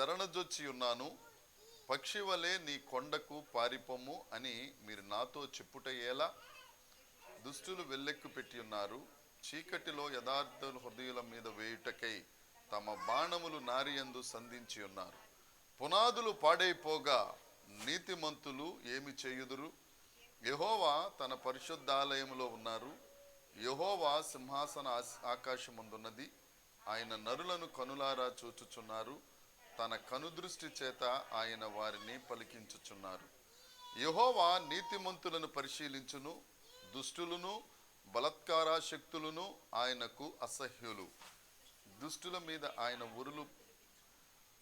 శరణజొచ్చి ఉన్నాను, పక్షి వలె నీ కొండకు పారిపోము అని మీరు నాతో చెప్పుట ఎలా? దుష్టులు వెల్లెక్కు పెట్టి ఉన్నారు, చీకటిలో యథార్థ హృదయుల మీద వేయుటకై తమ బాణములు నారియందు సంధించి ఉన్నారు. పునాదులు పాడైపోగా నీతిమంతులు ఏమి చేయుదురు? యెహోవా తన పరిశుద్ధాలయములో ఉన్నారు. యెహోవా సింహాసన ఆకాశమందున్నది. ఆయన నరులను కనులారా చూచుచున్నారు. తన కనుదృష్టి చేత ఆయన వారిని పలికించుచున్నారు. యెహోవా నీతిమంతులను పరిశీలించును, దుష్టులను బలత్కార శక్తులను ఆయనకు అసహ్యులు. దుష్టుల మీద ఆయన ఉరులు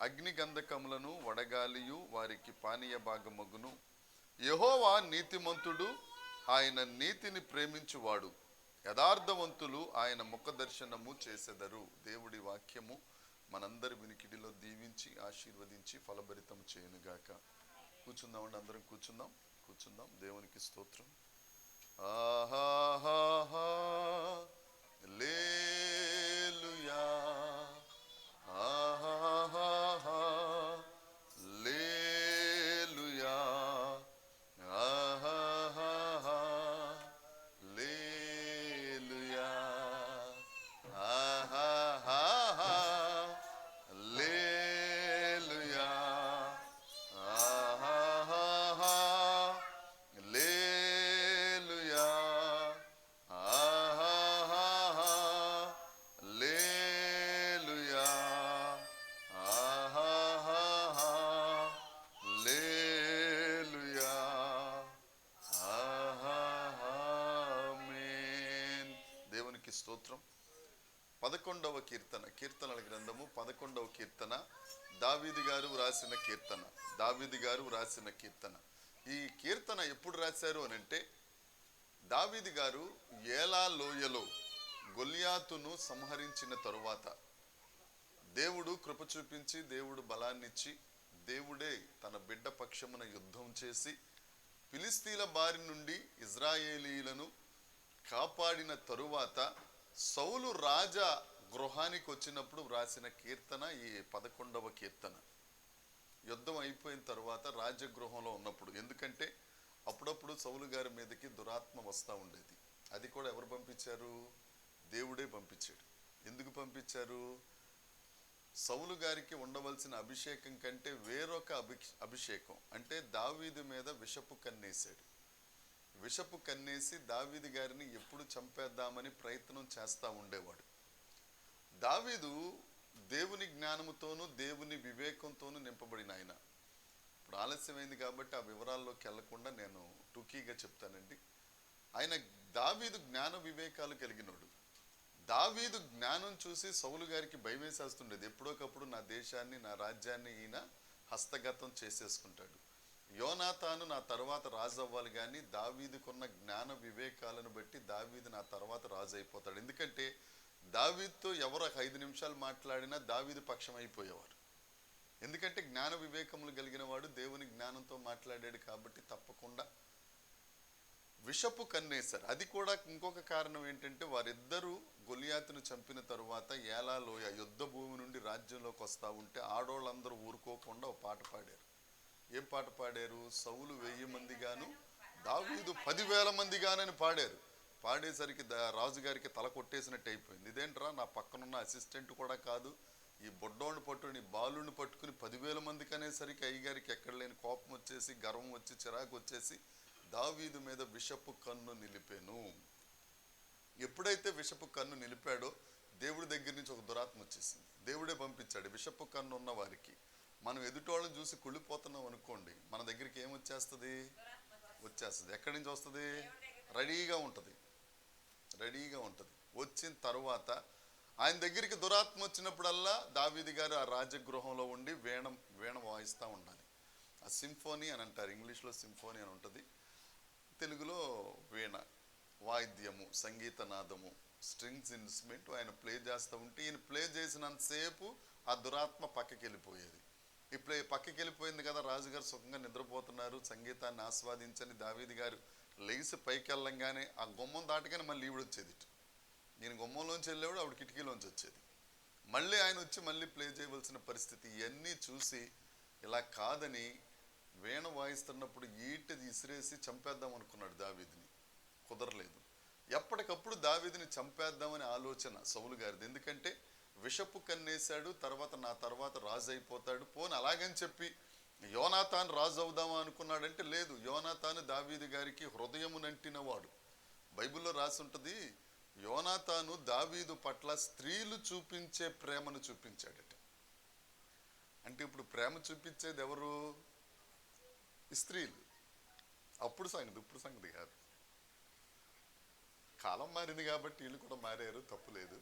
అగ్నిగంధకములను వడగాలియు వారికి పానీయ భాగమగును. యెహోవా నీతిమంతుడు, ఆయన నీతిని ప్రేమించువాడు. యథార్థవంతులు ఆయన ముఖ దర్శనము చేసెదరు. దేవుడి వాక్యము మనందరి వినికిడిలో దీవించి ఆశీర్వదించి ఫలభరితం చేయనుగాక. కూర్చుందామండి, అందరం కూర్చుందాం. దేవునికి స్తోత్రం. ఆహాహా లేలుయా, ఆహాహా లేలుయా, ఆహాహా లేలుయా, ఆహాహా లేలుయా, ఆహాహా లేలుయా, ఆహాహా లేలుయా, ఆహాహా లేలుయా, ఆమేన్. దేవునికి స్తోత్రం. 11వ కీర్తన, కీర్తనల గ్రంథము 11వ కీర్తన, దావీదు గారు వ్రాసిన కీర్తన. ఈ కీర్తన ఎప్పుడు రాశారు అని అంటే, దావీదు గారు ఏలా లోయలో గొల్యాతును సంహరించిన తరువాత దేవుడు కృప చూపించి, దేవుడు బలాన్నిచ్చి, దేవుడే తన బిడ్డ పక్షమున యుద్ధం చేసి ఫిలిస్తీన్ల బారి నుండి ఇజ్రాయేలీలను కాపాడిన తరువాత సౌలు రాజా గృహానికి వచ్చినప్పుడు వ్రాసిన కీర్తన ఈ 11వ కీర్తన. యుద్ధం అయిపోయిన తర్వాత రాజగృహంలో ఉన్నప్పుడు, ఎందుకంటే అప్పుడప్పుడు సౌలు గారి మీదకి దురాత్మ వస్తూ ఉండేది. అది కూడా ఎవరు పంపించారు? దేవుడే పంపించాడు. ఎందుకు పంపించారు? సౌలు గారికి ఉండవలసిన అభిషేకం కంటే వేరొక అభిషేకం, అంటే దావీదు మీద విషపు కన్నేసి దావీదు గారిని ఎప్పుడు చంపేద్దామని ప్రయత్నం చేస్తూ ఉండేవాడు. దావీదు దేవుని జ్ఞానముతోనూ దేవుని వివేకంతోనూ నింపబడిన ఆయన. ఇప్పుడు ఆలస్యమైంది కాబట్టి ఆ వివరాల్లోకి వెళ్లకుండా నేను టూకీగా చెప్తానండి. ఆయన దావీదు జ్ఞాన వివేకాలు కలిగినోడు. దావీదు జ్ఞానం చూసి సౌలు గారికి భయం వేసేస్తుండేది. ఎప్పుడోకప్పుడు నా దేశాన్ని, నా రాజ్యాన్ని ఈయన హస్తగతం చేసేసుకుంటాడు. యోనాతాను నా తర్వాత రాజు అవ్వాలి, కానీ దావీదుకున్న జ్ఞాన వివేకాలను బట్టి దావీదు నా తర్వాత రాజు అయిపోతాడు. ఎందుకంటే దావీదుతో ఎవరు 5 నిమిషాలు మాట్లాడినా దావీదు పక్షం అయిపోయేవారు. ఎందుకంటే జ్ఞాన వివేకములు కలిగిన వాడు దేవుని జ్ఞానంతో మాట్లాడాడు కాబట్టి తప్పకుండా విషపు కన్నేశారు. అది కూడా ఇంకొక కారణం ఏంటంటే, వారిద్దరూ గొలియాతును చంపిన తరువాత ఏలాలోయ యుద్ధ భూమి నుండి రాజ్యంలోకి వస్తూ ఉంటే ఆడోళ్ళందరూ ఊరుకోకుండా ఒక పాట పాడారు. ఏం పాట పాడారు? సౌలు 1000 మందిగాను దావీదు 10,000 మందిగానని పాడారు. పాడేసరికి రాజుగారికి తల కొట్టేసినట్టు అయిపోయింది. ఇదేంట్రా, నా పక్కనున్న అసిస్టెంట్ కూడా కాదు, ఈ బొడ్డోని పట్టుని బాలుని పట్టుకుని 10,000 మందికి అనేసరికి అయ్యగారికి ఎక్కడ లేని కోపం వచ్చేసి, గర్వం వచ్చి, చిరాకు వచ్చేసి దావీదు మీద విషపు కన్ను నిలిపాను. ఎప్పుడైతే విషపు కన్ను నిలిపాడో దేవుడి దగ్గర నుంచి ఒక దురాత్మ వచ్చేసింది. దేవుడే పంపించాడు. విషపు కన్ను ఉన్న వారికి, మనం ఎదుటోళ్ళని చూసి కుళ్ళిపోతున్నాం అనుకోండి, మన దగ్గరికి ఏమొచ్చేస్తుంది? వచ్చేస్తుంది. ఎక్కడి నుంచి వస్తుంది? రెడీగా ఉంటుంది. వచ్చిన తర్వాత ఆయన దగ్గరికి దురాత్మ వచ్చినప్పుడల్లా దావీదు గారు ఆ రాజగృహంలో ఉండి వీణ వాయిస్తూ ఉండాలి. ఆ సింఫోనీ అని అంటారు, ఇంగ్లీష్లో సింఫోనీ అని ఉంటుంది, తెలుగులో వీణ వాయిద్యము, సంగీత నాదము, స్ట్రింగ్స్ ఇన్స్ట్రుమెంట్ ఆయన ప్లే చేస్తూ ఉంటే ఈయన ప్లే చేసినంతసేపు ఆ దురాత్మ పక్కకి వెళ్ళిపోయేది. ఇప్పుడు పక్కకి వెళ్ళిపోయింది కదా, రాజుగారు సుఖంగా నిద్రపోతున్నారు, సంగీతాన్ని ఆస్వాదించని దావీదు గారు లేచి పైకి వెళ్ళంగానే ఆ గుమ్మం దాటగానే మళ్ళీ ఈవిడ వచ్చేది. నేను గుమ్మంలోంచి వెళ్ళేవాడు, ఆవిడ కిటికీలోంచి వచ్చేది. మళ్ళీ ఆయన వచ్చి మళ్ళీ ప్లే చేయవలసిన పరిస్థితి. ఇవన్నీ చూసి ఇలా కాదని వీణ వాయిస్తున్నప్పుడు ఈటది ఇసిరేసి చంపేద్దాం అనుకున్నాడు దావీదుని. కుదరలేదు. ఎప్పటికప్పుడు దావీదుని చంపేద్దామని ఆలోచన సౌలు గారిది. ఎందుకంటే విషపు కన్నేశాడు, నా తర్వాత రాజు అయిపోతాడు. పోని అలాగని చెప్పి యోనాతాను రాజు అవుదామా అనుకున్నాడంటే లేదు. యోనాతాను దావీదు గారికి హృదయమునంటినవాడు. బైబిల్లో రాసి ఉంటుంది, యోనాతాను దావీదు పట్ల స్త్రీలు చూపించే ప్రేమను చూపించాడట. అంటే ఇప్పుడు ప్రేమ చూపించేది ఎవరు? స్త్రీలు. అప్పుడు సంగతి, ఇప్పుడు సంగతి కాదు. కాలం మారింది కాబట్టి వీళ్ళు కూడా మారారు, తప్పులేదు.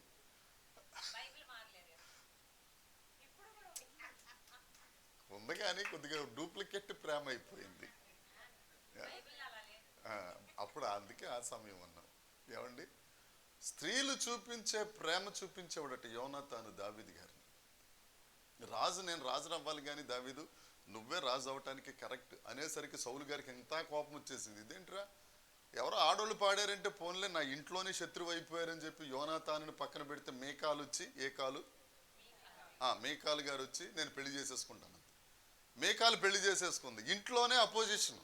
ఉంది కానీ కొద్దిగా డూప్లికేట్ ప్రేమ అయిపోయింది. అప్పుడు అందుకే ఆ సమయం అన్నాం. ఏమండి, స్త్రీలు చూపించే ప్రేమ చూపించేవాడట యోనాతాను దావీదు గారిని. రాజు నేను రాజు అవ్వాలి కానీ దావీదు నువ్వే రాజు అవటానికి కరెక్ట్ అనేసరికి సౌలు గారికి ఎంత కోపం వచ్చేసింది. ఇదేంట్రా, ఎవరో ఆడోళ్ళు పాడారంటే పోన్లే, నా ఇంట్లోనే శత్రువు అయిపోయారని చెప్పి యోనాతానుని పక్కన పెడితే మేకాలు వచ్చి, మేకాలు గారు వచ్చి నేను పెళ్లి చేసేసుకుంటాను. మేకాలు పెళ్లి చేసేసుకుంది, ఇంట్లోనే అపోజిషన్.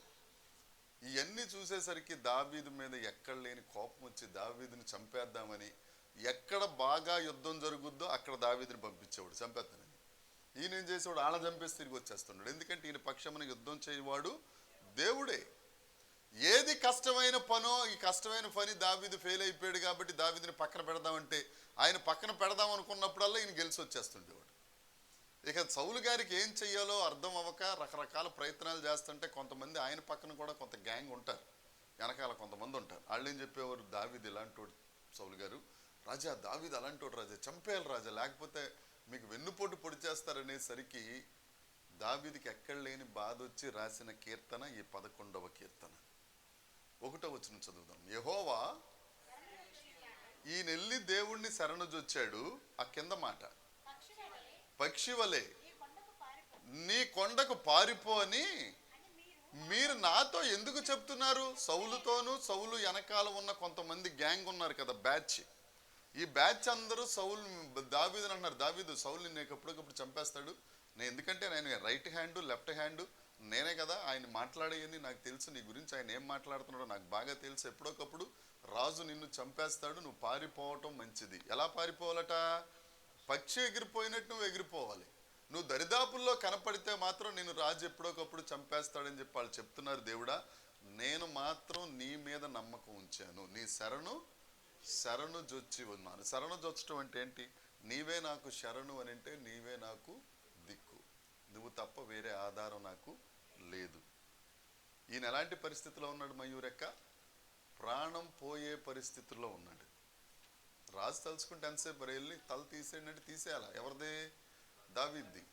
ఇవన్నీ చూసేసరికి దావీదు మీద ఎక్కడ లేని కోపం వచ్చి దావీదుని చంపేద్దామని, ఎక్కడ బాగా యుద్ధం జరుగుద్దో అక్కడ దావీదుని పంపించేవాడు చంపేద్దామని. ఈయన ఏం చేసేవాడు, ఆళ్ళ చంపేసి తిరిగి వచ్చేస్తున్నాడు. ఎందుకంటే ఈయన పక్షమున యుద్ధం చేయవాడు దేవుడే. ఏది కష్టమైన పనో, ఈ కష్టమైన పని దావీదు ఫెయిల్ అయిపోయాడు కాబట్టి దావీదుని పక్కన పెడదామంటే ఆయన పక్కన పెడదాం అనుకున్నప్పుడల్లా ఈయన గెలిచి వచ్చేస్తుండేవాడు. ఇక సౌలు గారికి ఏం చెయ్యాలో అర్థం అవ్వక రకరకాల ప్రయత్నాలు చేస్తుంటే కొంతమంది ఆయన పక్కన కూడా కొంత గ్యాంగ్ ఉంటారు, వెనకాల కొంతమంది ఉంటారు. వాళ్ళు ఏం చెప్పేవారు, దావీదు ఇలాంటోడు సౌలు గారు, రాజా దావీదు అలాంటోడు రాజా, చంపేయాలి రాజా, లేకపోతే మీకు వెన్నుపోటు పొడి చేస్తారనేసరికి దావీదుకి ఎక్కడ లేని బాధ వచ్చి రాసిన కీర్తన ఈ 11వ కీర్తన 1వ వచనం చదువుదాం. యెహోవా ఈయనెళ్ళి దేవుణ్ణి శరణుజొచ్చాడు. ఆ కింద మాట, పక్షి వలె నీ కొండకు పారిపో అని మీరు నాతో ఎందుకు చెప్తున్నారు? సౌలుతోనూ సౌలు వెనకాల ఉన్న కొంతమంది గ్యాంగ్ ఉన్నారు కదా, బ్యాచ్. ఈ బ్యాచ్ అందరూ దావీదుని అంటున్నారు, దావీదు సౌలు నేను ఎప్పటికప్పుడు చంపేస్తాడు, నేను ఎందుకంటే నేను రైట్ హ్యాండ్ లెఫ్ట్ హ్యాండ్ నేనే కదా, ఆయన మాట్లాడేయని నాకు తెలుసు, నీ గురించి ఆయన ఏం మాట్లాడుతున్నాడో నాకు బాగా తెలుసు, ఎప్పుడొకప్పుడు రాజు నిన్ను చంపేస్తాడు, నువ్వు పారిపోవటం మంచిది. ఎలా పారిపోవాలట? పక్షి ఎగిరిపోయినట్టు నువ్వు ఎగిరిపోవాలి. నువ్వు దరిదాపుల్లో కనపడితే మాత్రం నేను రాజు ఎప్పుడొకప్పుడు చంపేస్తాడని చెప్పి వాళ్ళు చెప్తున్నారు. దేవుడా, నేను మాత్రం నీ మీద నమ్మకం ఉంచాను, నీ శరణు జొచ్చి ఉన్నాను. శరణు జొచ్చటం అంటే ఏంటి? నీవే నాకు శరణు అని అంటే నీవే నాకు దిక్కు, నువ్వు తప్ప వేరే ఆధారం నాకు లేదు. ఈయన ఎలాంటి పరిస్థితిలో ఉన్నాడు? మయూరెక్క ప్రాణం పోయే పరిస్థితుల్లో ఉన్నాడు. రాజు తలుచుకుంటే ఎంతసేపు వెళ్ళి తల తీసేయండి, తీసేయాలా? ఎవరిది? దావీద్ది.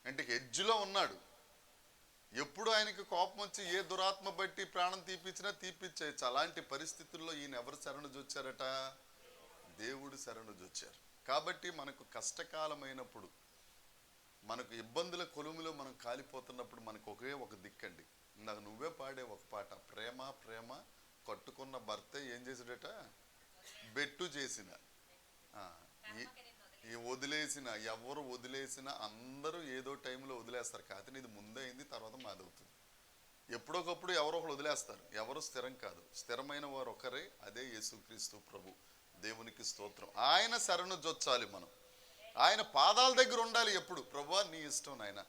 అంటే ఎడ్జ్లో ఉన్నాడు. ఎప్పుడు ఆయనకి కోపం వచ్చి ఏ దురాత్మ బట్టి ప్రాణం తీపిచ్చినా తీపిచ్చేయచ్చు. అలాంటి పరిస్థితుల్లో ఈయన ఎవరు శరణు జొచ్చారట? దేవుడు శరణు జొచ్చారు. కాబట్టి మనకు కష్టకాలమైనప్పుడు, మనకు ఇబ్బందుల కొలుములో మనం కాలిపోతున్నప్పుడు మనకు ఒకే ఒక దిక్కండి. నాకు నువ్వే పాడే ఒక పాట, ప్రేమ ప్రేమ కట్టుకున్న భర్తే ఏం చేసాడట? బెట్టు చేసిన, ఈ వదిలేసిన, ఎవరు వదిలేసినా అందరూ ఏదో టైంలో వదిలేస్తారు. కాకపోతే ఇది ముందే అయింది, తర్వాత మాదవుతుంది. ఎప్పుడొకప్పుడు ఎవరో ఒకరు వదిలేస్తారు. ఎవరు స్థిరం కాదు. స్థిరమైన వారు ఒకరే, అదే యేసుక్రీస్తు ప్రభు. దేవునికి స్తోత్రం. ఆయన శరణు జొచ్చాలి మనం. ఆయన పాదాల దగ్గర ఉండాలి ఎప్పుడు. ప్రభువా నీ ఇష్టం నాయన,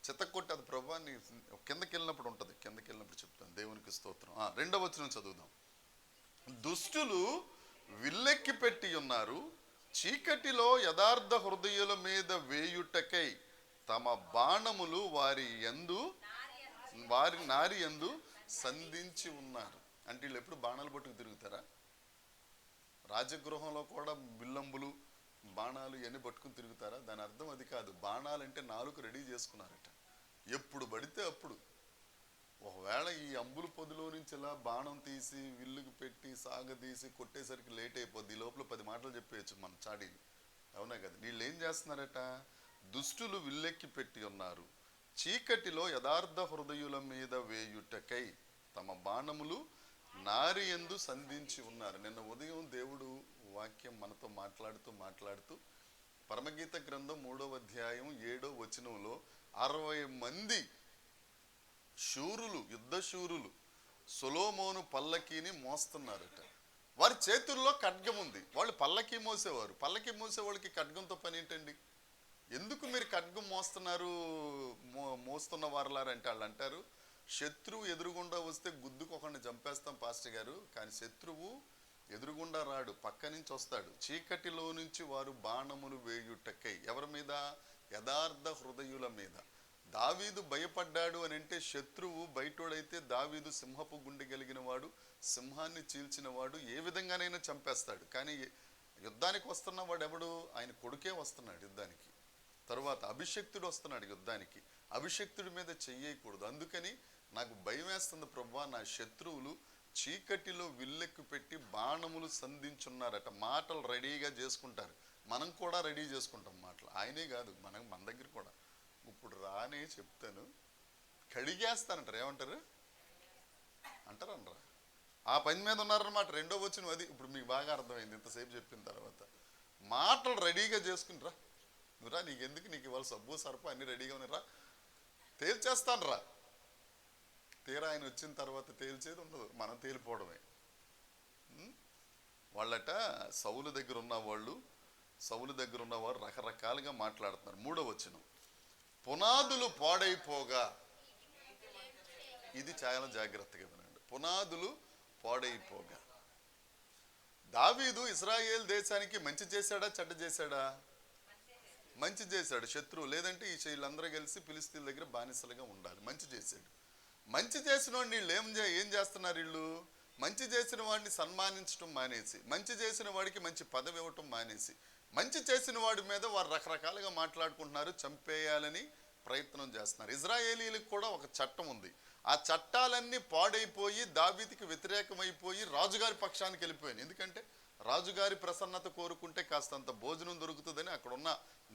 చిత్తకొట్టి అది ప్రభువా నీ కిందకి వెళ్ళినప్పుడు ఉంటుంది, కిందకి వెళ్ళినప్పుడు చెప్తాను. దేవునికి స్తోత్రం. 2వ వచనం చదువుదాం. దుష్టులు విల్లెక్కి పెట్టి ఉన్నారు, చీకటిలో యథార్థ హృదయుల మీద వేయుటకై తమ బాణములు వారి నారి యందు సంధించి ఉన్నారు. అంటే వీళ్ళు ఎప్పుడు బాణాలు పట్టుకు తిరుగుతారా? రాజగృహంలో కూడా బిల్లంబులు బాణాలు ఇవన్నీ పట్టుకుని తిరుగుతారా? దాని అర్థం అది కాదు. బాణాలంటే నాలుగు రెడీ చేసుకున్నారట. ఎప్పుడు పడితే అప్పుడు, ఒకవేళ ఈ అంబుల పొదిలో నుంచి ఇలా బాణం తీసి విల్లుకు పెట్టి సాగదీసి కొట్టేసరికి లేట్ అయిపోద్ది. ఈ లోపల 10 మాటలు చెప్పేయచ్చు మన చాడీలు, అవునా కదా? వీళ్ళు ఏం చేస్తున్నారట? దుష్టులు విల్లెక్కి పెట్టి ఉన్నారు, చీకటిలో యథార్థ హృదయుల మీద వేయుటకై తమ బాణములు నారి యందు సంధించి ఉన్నారు. నిన్న ఉదయం దేవుడు వాక్యం మనతో మాట్లాడుతూ పరమగీత గ్రంథం 3వ అధ్యాయం 7వ వచనంలో 60 మంది శూరులు, యుద్ధ శూరులు సొలొమోను పల్లకీని మోస్తున్నారట. వారి చేతుల్లో ఖడ్గం ఉంది. వాళ్ళు పల్లకీ మోసేవారు. పల్లకీ మోసే వాళ్ళకి ఖడ్గంతో పని ఏంటండి? ఎందుకు మీరు ఖడ్గం మోస్తున్నారు, మోస్తున్న వారలారంటే వాళ్ళు అంటారు, శత్రువు ఎదురుగుండా వస్తే గుద్దుకు ఒకరిని చంపేస్తాం పాస్టర్ గారు, కానీ శత్రువు ఎదురుగుండా రాడు, పక్క నుంచి వస్తాడు. చీకటిలో నుంచి వారు బాణములు వేయుటకై. ఎవరి మీద? యథార్థ హృదయుల మీద. దావీదు భయపడ్డాడు అని అంటే శత్రువు బయటోడైతే దావీదు సింహపు గుండె కలిగిన వాడు, సింహాన్ని చీల్చిన వాడు, ఏ విధంగానైనా చంపేస్తాడు. కానీ యుద్ధానికి వస్తున్న వాడు ఎవడు? ఆయన కొడుకే వస్తున్నాడు యుద్ధానికి. తరువాత అభిషక్తుడు వస్తున్నాడు యుద్ధానికి. అభిషక్తుడి మీద చెయ్యకూడదు. అందుకని నాకు భయం వేస్తుంది ప్రభువా, నా శత్రువులు చీకటిలో విల్లెక్కు పెట్టి బాణములు సంధించున్నారట. మాటలు రెడీగా చేసుకుంటారు. మనం కూడా రెడీ చేసుకుంటాం మాటలు. ఆయనే కాదు, మన దగ్గర కూడా. ఇప్పుడు రానే చెప్తాను, కడిగేస్తానంటారు. ఏమంటారు అంటారు అనరా? ఆ పని మీద ఉన్నారన్నమాట. రెండో వచ్చిన అది ఇప్పుడు మీకు బాగా అర్థమైంది ఇంతసేపు చెప్పిన తర్వాత. మాటలు రెడీగా చేసుకునిరా, నువ్వురా, నీకెందుకు, నీకు ఇవాళ సబ్బు సర్ప అన్ని రెడీగా ఉన్నారా, తేల్చేస్తాను రా. తీరా ఆయన వచ్చిన తర్వాత తేల్చేది ఉండదు, మనం తేలిపోవడమే. వాళ్ళట సౌలు దగ్గర ఉన్నవారు రకరకాలుగా మాట్లాడుతున్నారు. 3వ వచనం, పునాదులు పాడైపోగా. ఇది చాలా జాగ్రత్తగా వినండి. పునాదులు పాడైపోగా. దావీదు ఇశ్రాయేల్ దేశానికి మంచి చేశాడా, చెడ్డ చేశాడా? మంచి చేశాడు. శత్రువు లేదంటే ఈ వీళ్ళందరూ కలిసి ఫిలిస్తీన్ల దగ్గర బానిసలుగా ఉండాలి. మంచి చేశాడు. మంచి చేసిన వాడిని వీళ్ళు ఏం చేస్తున్నారు? వీళ్ళు మంచి చేసిన వాడిని సన్మానించడం మానేసి, మంచి చేసిన వాడికి మంచి పదవి ఇవ్వటం మానేసి, మంచి చేసిన వాడి మీద వారు రకరకాలుగా మాట్లాడుకుంటున్నారు, చంపేయాలని ప్రయత్నం చేస్తున్నారు. ఇజ్రాయేలీలకు కూడా ఒక చట్టం ఉంది. ఆ చట్టాలన్నీ పాడైపోయి దావీదుకి వ్యతిరేకమైపోయి రాజుగారి పక్షానికి వెళ్ళిపోయాయి. ఎందుకంటే రాజుగారి ప్రసన్నత కోరుకుంటే కాస్తంత భోజనం దొరుకుతుందని అక్కడ ఉన్న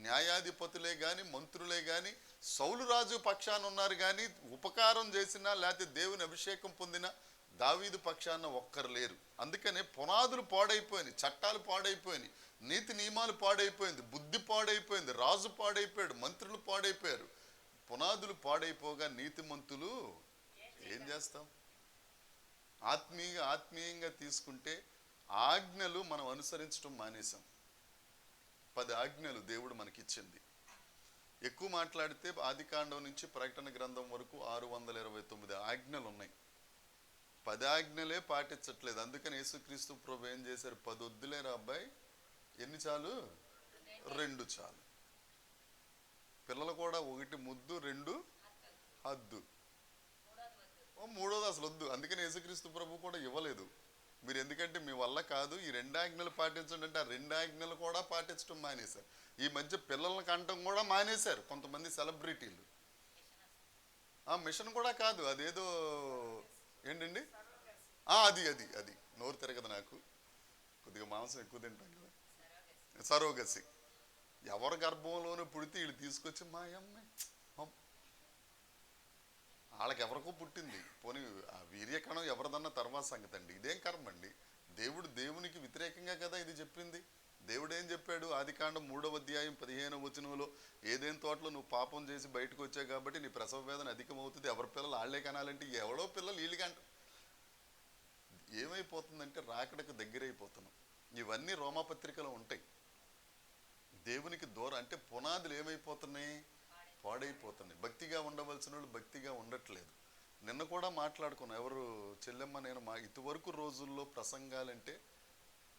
న్యాయాధిపతులే కానీ, మంత్రులే కానీ సౌలు రాజు పక్షాన ఉన్నారు. కానీ ఉపకారం చేసినా లేకపోతే దేవుని అభిషేకం పొందిన దావీదు పక్షాన ఒక్కరు లేరు. అందుకనే పునాదులు పాడైపోయినాయి, చట్టాలు పాడైపోయినాయి, నీతి నియమాలు పాడైపోయింది, బుద్ధి పాడైపోయింది, రాజు పాడైపోయాడు, మంత్రులు పాడైపోయారు. పునాదులు పాడైపోగా నీతిమంతులు ఏం చేస్తాం? ఆత్మీయంగా తీసుకుంటే ఆజ్ఞలు మనం అనుసరించడం మానేశాం. 10 ఆజ్ఞలు దేవుడు మనకిచ్చింది. ఎక్కువ మాట్లాడితే ఆదికాండం నుంచి ప్రకటన గ్రంథం వరకు 629 ఆజ్ఞలు ఉన్నాయి. 10 ఆజ్ఞలే పాటించట్లేదు. అందుకని యేసుక్రీస్తు ప్రభు ఏం చేశారు? 10 వద్దులేరా అబ్బాయి, ఎన్ని చాలు? 2 చాలు. పిల్లలు కూడా 1 ముద్దు, 2 హద్దు, 3వది అసలు వద్దు. అందుకని యేసుక్రీస్తు ప్రభు కూడా ఇవ్వలేదు. మీరు ఎందుకంటే మీ వల్ల కాదు, ఈ 2 ఆజ్ఞలు పాటించండి అంటే ఆ 2 ఆజ్ఞలు కూడా పాటించడం మానేశారు. ఈ మధ్య పిల్లలకి అంటం కూడా మానేశారు కొంతమంది సెలబ్రిటీలు. ఆ మిషన్ కూడా కాదు, అదేదో ఏంటండి, అది నోరు తిరగదు నాకు, కొద్దిగా మాంసం ఎక్కువ తింటాం కదా, సరోగసి. ఎవరి గర్భంలోనూ పుడితే వీళ్ళు తీసుకొచ్చి మా అమ్మాయి, వాళ్ళకి ఎవరికో పుట్టింది, పోనీ ఆ వీర్యకణం ఎవరిదన్నా తర్వాత సంగతి అండి. ఇదేం కర్మ అండి? దేవునికి వ్యతిరేకంగా కదా ఇది చెప్పింది. దేవుడు ఏం చెప్పాడు? ఆదికాండం 3వ అధ్యాయం 15వ వచనంలో, ఏదేం తోటలో నువ్వు పాపం చేసి బయటకు వచ్చావు కాబట్టి నీ ప్రసవ వేదన అధికమవుతుంది, ఎవరి పిల్లలు వాళ్ళే కనాలంటే ఎవడో పిల్లలు వీళ్ళకంట. ఏమైపోతుందంటే రాకడకు దగ్గరైపోతున్నాం. ఇవన్నీ రోమాపత్రికలో ఉంటాయి. దేవునికి దూరం అంటే పునాదులు ఏమైపోతున్నాయి? పాడైపోతున్నాయి. భక్తిగా ఉండవలసిన వాళ్ళు భక్తిగా ఉండట్లేదు. నిన్న కూడా మాట్లాడుకున్నాం, ఎవరు చెల్లెమ్మ నేను, ఇదివరకు రోజుల్లో ప్రసంగాలంటే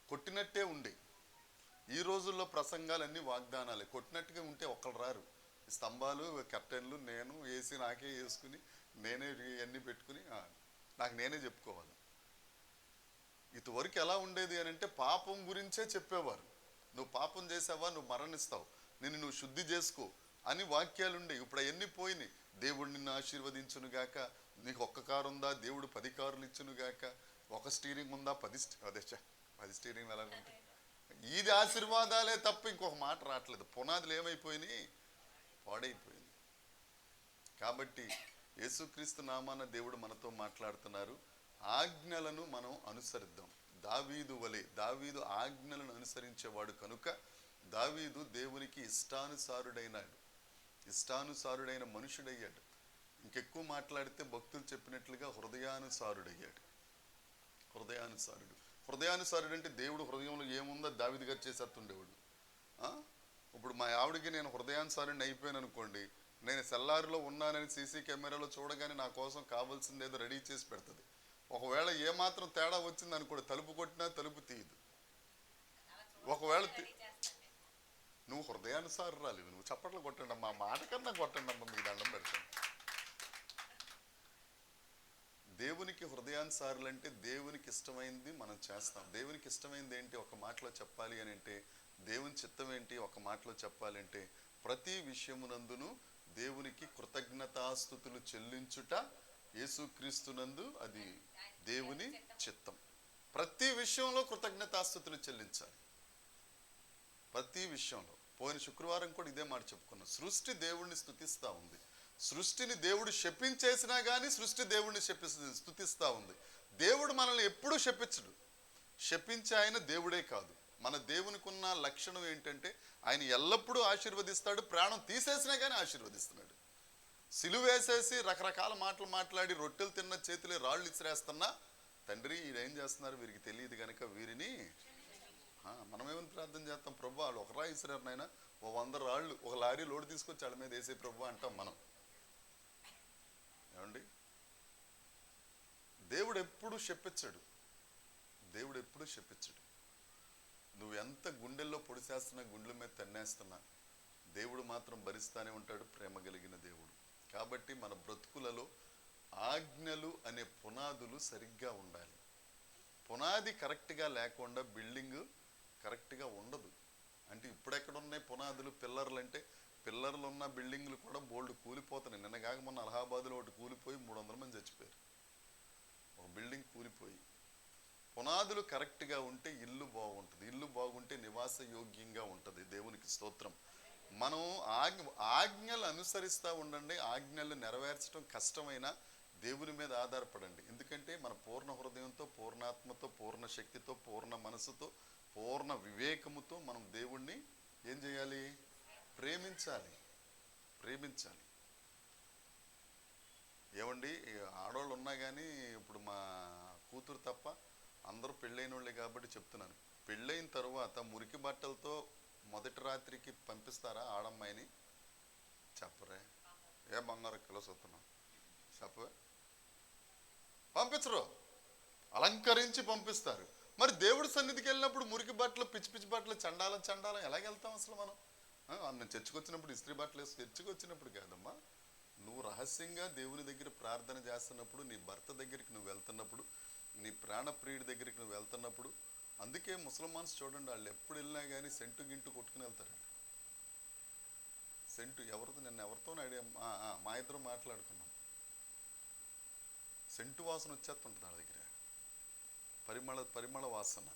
కొట్టినట్టే ఉండే. ఈ రోజుల్లో ప్రసంగాలన్నీ వాగ్దానాలే. కొట్టినట్టుగా ఉంటే ఒక్కరు రారు. స్తంభాలు, కర్టెన్లు నేను వేసి నాకే వేసుకుని నేనే ఇవన్నీ పెట్టుకుని నాకు నేనే చెప్పుకోవాలి. ఇదివరకు ఎలా ఉండేది అని అంటే పాపం గురించే చెప్పేవారు. నువ్వు పాపం చేసావా, నువ్వు మరణిస్తావు, నువ్వు శుద్ధి చేసుకో అని వాక్యాలు ఉండే. ఇప్పుడు అవన్నీ పోయినాయి. దేవుడు నిన్ను ఆశీర్వదించునుగాక, నీకు 1 కారు ఉందా, దేవుడు 10 కార్లు ఇచ్చునుగాక, 1 స్టీరింగ్ ఉందా, 10 స్టీరింగ్ ఎలా ఉంటాయి. ఇది ఆశీర్వాదాలే తప్ప ఇంకొక మాట రావట్లేదు. పునాదులు ఏమైపోయినాయి? పాడైపోయింది. కాబట్టి యేసుక్రీస్తు నామాన దేవుడు మనతో మాట్లాడుతున్నారు. ఆజ్ఞలను మనం అనుసరిద్దాం. దావీదు వలె, దావీదు ఆజ్ఞలను అనుసరించేవాడు కనుక దావీదు దేవునికి ఇష్టానుసారుడైన మనుషుడయ్యాడు. ఇంకెక్కువ మాట్లాడితే భక్తులు చెప్పినట్లుగా హృదయానుసారుడు అంటే దేవుడు హృదయంలో ఏముందో దావీదు గారు చేసేస్తుండేవాడు. ఇప్పుడు మా ఆవిడకి నేను హృదయానుసారుడిని అయిపోయాను అనుకోండి, నేను సెల్లారిలో ఉన్నానని సీసీ కెమెరాలో చూడగానే నా కోసం కావాల్సింది ఏదో రెడీ చేసి పెడుతుంది. ఒకవేళ ఏమాత్రం తేడా వచ్చింది అనుకోండి, తలుపు కొట్టినా తలుపు తీయదు. ఒకవేళ నువ్వు హృదయానుసారురాలి, నువ్వు చప్పట్లు కొట్టండి అమ్మా, మాట కన్నా కొట్టండి అమ్మ, మీకు దండం పెడతాను. దేవునికి హృదయానుసారులు అంటే దేవునికి ఇష్టమైంది మనం చేస్తాం. దేవునికి ఇష్టమైంది ఏంటి ఒక మాటలో చెప్పాలి అని అంటే, దేవుని చిత్తం ఏంటి ఒక మాటలో చెప్పాలి అంటే, ప్రతి విషయమునందును దేవునికి కృతజ్ఞతాస్తుతులు చెల్లించుట యేసుక్రీస్తునందు అది దేవుని చిత్తం. ప్రతి విషయంలో కృతజ్ఞతాస్తుతులు చెల్లించాలి. ప్రతి విషయంలో. పోయిన శుక్రవారం కూడా ఇదే మాట చెప్పుకున్నాం. సృష్టి దేవుణ్ణి స్తుతిస్తూ ఉంది. సృష్టిని దేవుడు శపించేసినా కానీ సృష్టి దేవుణ్ణి స్తుతిస్తూ ఉంది. దేవుడు మనల్ని ఎప్పుడూ శపించడు. శపించే ఆయన దేవుడే కాదు. మన దేవునికి ఉన్న లక్షణం ఏంటంటే ఆయన ఎల్లప్పుడూ ఆశీర్వదిస్తాడు. ప్రాణం తీసేసినా కానీ ఆశీర్వదిస్తున్నాడు. సిలువేసేసి రకరకాల మాటలు మాట్లాడి రొట్టెలు తిన్న చేతులే రాళ్ళు ఇసిరేస్తున్నా, తండ్రి వీరేం చేస్తున్నారు వీరికి తెలియదు కనుక వీరిని, మనమేమని ప్రార్థన చేస్తాం, ప్రభు వాళ్ళు ఒక రాయి ఇసిరారు నాయన, 100 రాళ్ళు ఒక లారీ లోడ్ తీసుకొచ్చి వాళ్ళ మీద వేసే ప్రభు అంటాం మనం. ఏమండి, దేవుడు ఎప్పుడు శపించడు. నువ్వు ఎంత గుండెల్లో పొడిసేస్తున్నా, గుండెల మీద తన్నేస్తున్నా, దేవుడు మాత్రం భరిస్తానే ఉంటాడు. ప్రేమ కలిగిన దేవుడు. కాబట్టి మన బ్రతుకులలో ఆజ్ఞలు అనే పునాదులు సరిగ్గా ఉండాలి. పునాది కరెక్ట్గా లేకుండా బిల్డింగ్ కరెక్ట్గా ఉండదు. అంటే ఇప్పుడెక్కడ ఉన్నాయి పునాదులు, పిల్లర్లు అంటే పిల్లర్లు ఉన్న బిల్డింగ్లు కూడా బోల్డ్ కూలిపోతున్నాయి. నిన్న కాక మొన్న అలహాబాద్లో ఒకటి కూలిపోయి 300 మంది చచ్చిపోయారు. ఒక బిల్డింగ్ కూలిపోయి. పునాదులు కరెక్ట్గా ఉంటే ఇల్లు బాగుంటుంది. ఇల్లు బాగుంటే నివాస యోగ్యంగా ఉంటుంది. దేవునికి స్తోత్రం. మనం ఆజ్ఞలు అనుసరిస్తూ ఉండండి. ఆజ్ఞలు నెరవేర్చడం కష్టమైన దేవుని మీద ఆధారపడండి. ఎందుకంటే మన పూర్ణ హృదయంతో, పూర్ణాత్మతో, పూర్ణ శక్తితో, పూర్ణ మనసుతో, పూర్ణ వివేకముతో మనం దేవుణ్ణి ఏం చేయాలి? ప్రేమించాలి. ఏమండి, ఆడవాళ్ళు ఉన్నా కానీ ఇప్పుడు మా కూతురు తప్ప అందరూ పెళ్ళైన వాళ్ళే కాబట్టి చెప్తున్నాను. పెళ్ళైన తర్వాత మురికి బట్టలతో మొదటి రాత్రికి పంపిస్తారా ఆడమ్మాయిని? చెప్పరే. ఏ బంగారు కిలో సొత్తున్నాం చెప్పవే. పంపించరు, అలంకరించి పంపిస్తారు. మరి దేవుడి సన్నిధికి వెళ్ళినప్పుడు మురికి బట్టలు, పిచ్చి పిచ్చి బట్టలు, చండాలం ఎలాగెళ్తాం అసలు మనం? నేను చర్చకొచ్చినప్పుడు ఇస్త్రీ బట్టలు వేసి, చర్చకొచ్చినప్పుడు కాదమ్మా, నువ్వు రహస్యంగా దేవుని దగ్గర ప్రార్థన చేస్తున్నప్పుడు, నీ భర్త దగ్గరికి నువ్వు వెళ్తున్నప్పుడు, నీ ప్రాణప్రియుడి దగ్గరికి నువ్వు వెళ్తున్నప్పుడు, అందుకే ముసల్మాన్స్ చూడండి, వాళ్ళు ఎప్పుడు వెళ్ళినా కానీ సెంటు గింటు కొట్టుకుని వెళ్తారు. సెంటు ఎవరితో, నిన్న ఎవరితో మా ఇద్దరు మాట్లాడుకున్నాం. సెంటు వాసన వచ్చేస్తుంటుంది వాళ్ళ దగ్గర, పరిమళ వాసన.